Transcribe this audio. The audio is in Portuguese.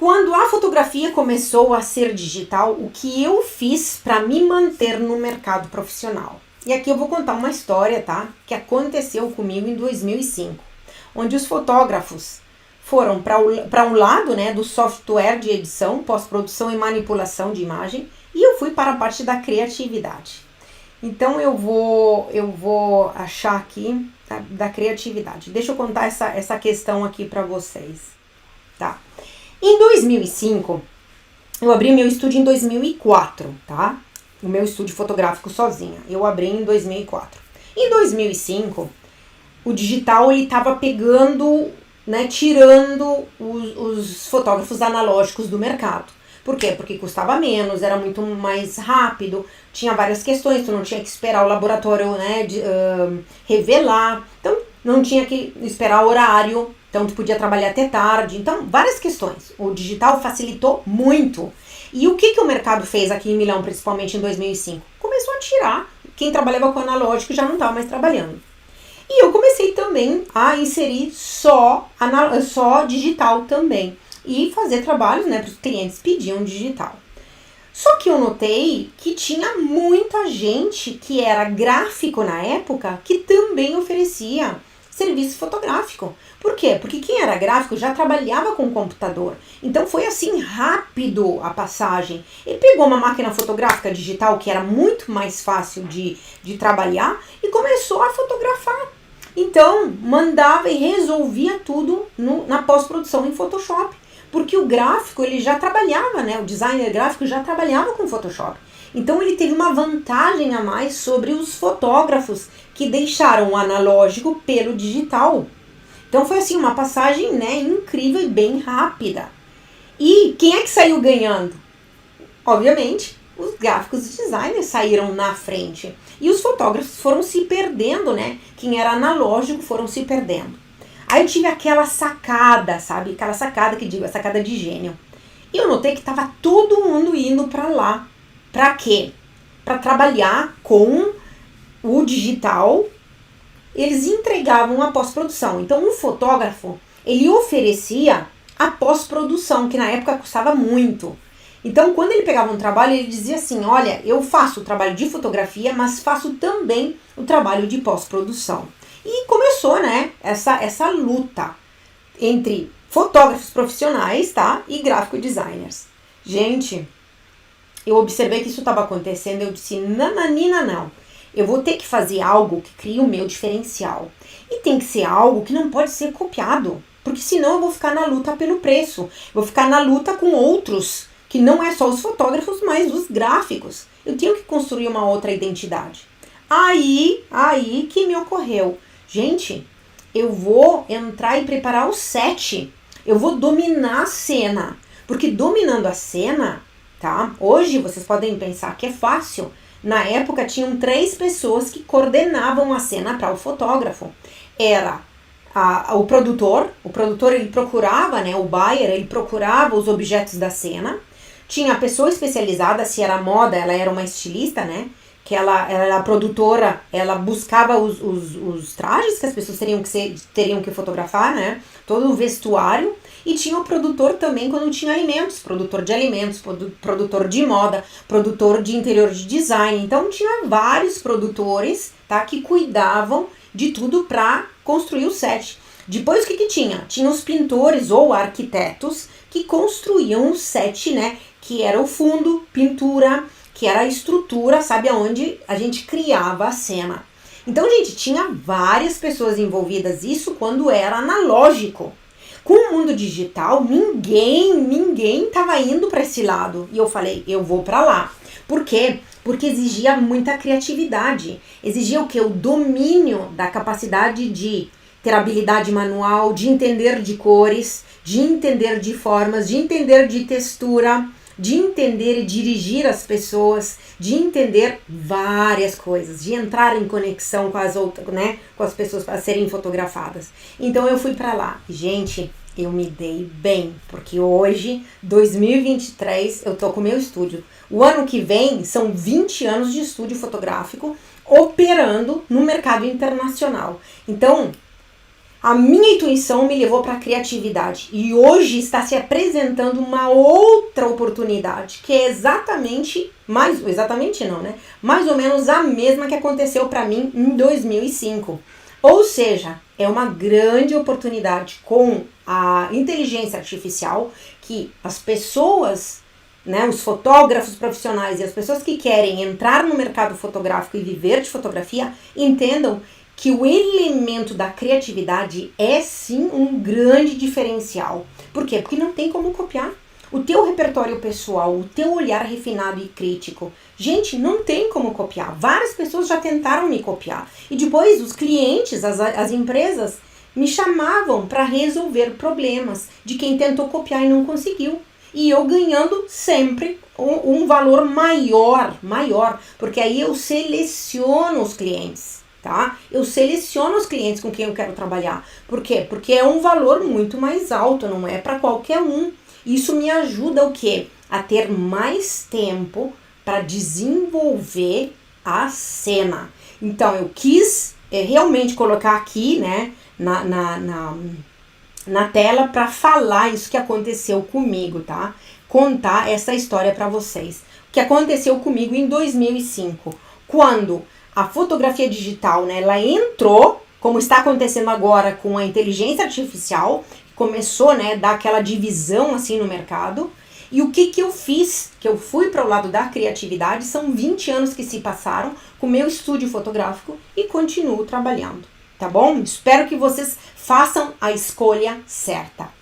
Quando a fotografia começou a ser digital, o que eu fiz para me manter no mercado profissional? E aqui eu vou contar uma história, tá? Que aconteceu comigo em 2005, onde os fotógrafos foram para um lado, né, do software de edição, pós-produção e manipulação de imagem, e eu fui para a parte da criatividade. Então eu vou achar aqui da criatividade. Deixa eu contar essa questão aqui para vocês, tá? Em 2005, eu abri meu estúdio em 2004, tá? O meu estúdio fotográfico sozinha. Eu abri em 2004. Em 2005, o digital ele estava pegando, né, tirando os fotógrafos analógicos do mercado. Por quê? Porque custava menos, era muito mais rápido, tinha várias questões, tu não tinha que esperar o laboratório, né, revelar, então não tinha que esperar o horário, então tu podia trabalhar até tarde, então várias questões. O digital facilitou muito. E o que o mercado fez aqui em Milão, principalmente em 2005? Começou a tirar, quem trabalhava com analógico já não estava mais trabalhando. E eu comecei também a inserir só digital também. E fazer trabalhos, né, para os clientes pediam digital. Só que eu notei que tinha muita gente que era gráfico na época que também oferecia serviço fotográfico. Por quê? Porque quem era gráfico já trabalhava com computador. Então foi assim rápido a passagem. Ele pegou uma máquina fotográfica digital que era muito mais fácil de trabalhar e começou a fotografar. Então mandava e resolvia tudo na pós-produção em Photoshop. Porque o gráfico, ele já trabalhava, né? O designer gráfico já trabalhava com Photoshop. Então, ele teve uma vantagem a mais sobre os fotógrafos que deixaram o analógico pelo digital. Então, foi assim, uma passagem, né, incrível e bem rápida. E quem é que saiu ganhando? Obviamente, os gráficos e designers saíram na frente. E os fotógrafos foram se perdendo, né? Quem era analógico foram se perdendo. Aí eu tive aquela sacada, sabe? Aquela sacada que digo, a sacada de gênio. E eu notei que tava todo mundo indo pra lá. Pra quê? Pra trabalhar com o digital. Eles entregavam a pós-produção. Então, um fotógrafo, ele oferecia a pós-produção, que na época custava muito. Então, quando ele pegava um trabalho, ele dizia assim, olha, eu faço o trabalho de fotografia, mas faço também o trabalho de pós-produção. E começou, né, essa luta entre fotógrafos profissionais, tá, e gráfico designers. Gente, eu observei que isso estava acontecendo, eu disse, nananina não. Eu vou ter que fazer algo que crie o meu diferencial. E tem que ser algo que não pode ser copiado, porque senão eu vou ficar na luta pelo preço. Vou ficar na luta com outros, que não é só os fotógrafos, mas os gráficos. Eu tenho que construir uma outra identidade. Aí que me ocorreu. Gente, eu vou entrar e preparar o set. Eu vou dominar a cena. Porque dominando a cena, tá? Hoje vocês podem pensar que é fácil. Na época tinham 3 pessoas que coordenavam a cena para o fotógrafo. Era o produtor ele procurava, né? O buyer, ele procurava os objetos da cena. Tinha a pessoa especializada, se era moda, ela era uma estilista, né? Que ela era a produtora, ela buscava os trajes que as pessoas teriam que fotografar, né? Todo o vestuário. E tinha o produtor também quando tinha alimentos, produtor de alimentos, produtor de moda, produtor de interior de design. Então tinha vários produtores, tá? Que cuidavam de tudo para construir o set. Depois o que tinha? Tinha os pintores ou arquitetos que construíam o set, né? Que era o fundo, pintura, que era a estrutura, sabe, aonde a gente criava a cena. Então, gente, tinha várias pessoas envolvidas, isso quando era analógico. Com o mundo digital, ninguém tava indo para esse lado. E eu falei, eu vou para lá. Por quê? Porque exigia muita criatividade. Exigia o quê? O domínio da capacidade de ter habilidade manual, de entender de cores, de entender de formas, de entender de textura, de entender e dirigir as pessoas, de entender várias coisas, de entrar em conexão com as outras, né, com as pessoas para serem fotografadas. Então eu fui para lá. Gente, eu me dei bem, porque hoje, 2023, eu tô com o meu estúdio. O ano que vem são 20 anos de estúdio fotográfico operando no mercado internacional. Então, A minha intuição me levou para a criatividade e hoje está se apresentando uma outra oportunidade, que é exatamente não, né? Mais ou menos a mesma que aconteceu para mim em 2005. Ou seja, é uma grande oportunidade com a inteligência artificial que as pessoas, né, os fotógrafos profissionais e as pessoas que querem entrar no mercado fotográfico e viver de fotografia entendam que o elemento da criatividade é sim um grande diferencial. Por quê? Porque não tem como copiar. O teu repertório pessoal, o teu olhar refinado e crítico, gente, não tem como copiar. Várias pessoas já tentaram me copiar. E depois os clientes, as empresas, me chamavam para resolver problemas de quem tentou copiar e não conseguiu. E eu ganhando sempre um valor maior, porque aí eu seleciono os clientes. Tá? Eu seleciono os clientes com quem eu quero trabalhar. Por quê? Porque é um valor muito mais alto, não é para qualquer um. Isso me ajuda o quê? A ter mais tempo para desenvolver a cena. Então, eu quis realmente colocar aqui, né, na tela para falar isso que aconteceu comigo, tá? Contar essa história para vocês. O que aconteceu comigo em 2005, quando a fotografia digital, né, ela entrou, como está acontecendo agora com a inteligência artificial, começou, né, a dar aquela divisão assim no mercado. E o que eu fiz? Que eu fui para o lado da criatividade, são 20 anos que se passaram com o meu estúdio fotográfico e continuo trabalhando, tá bom? Espero que vocês façam a escolha certa.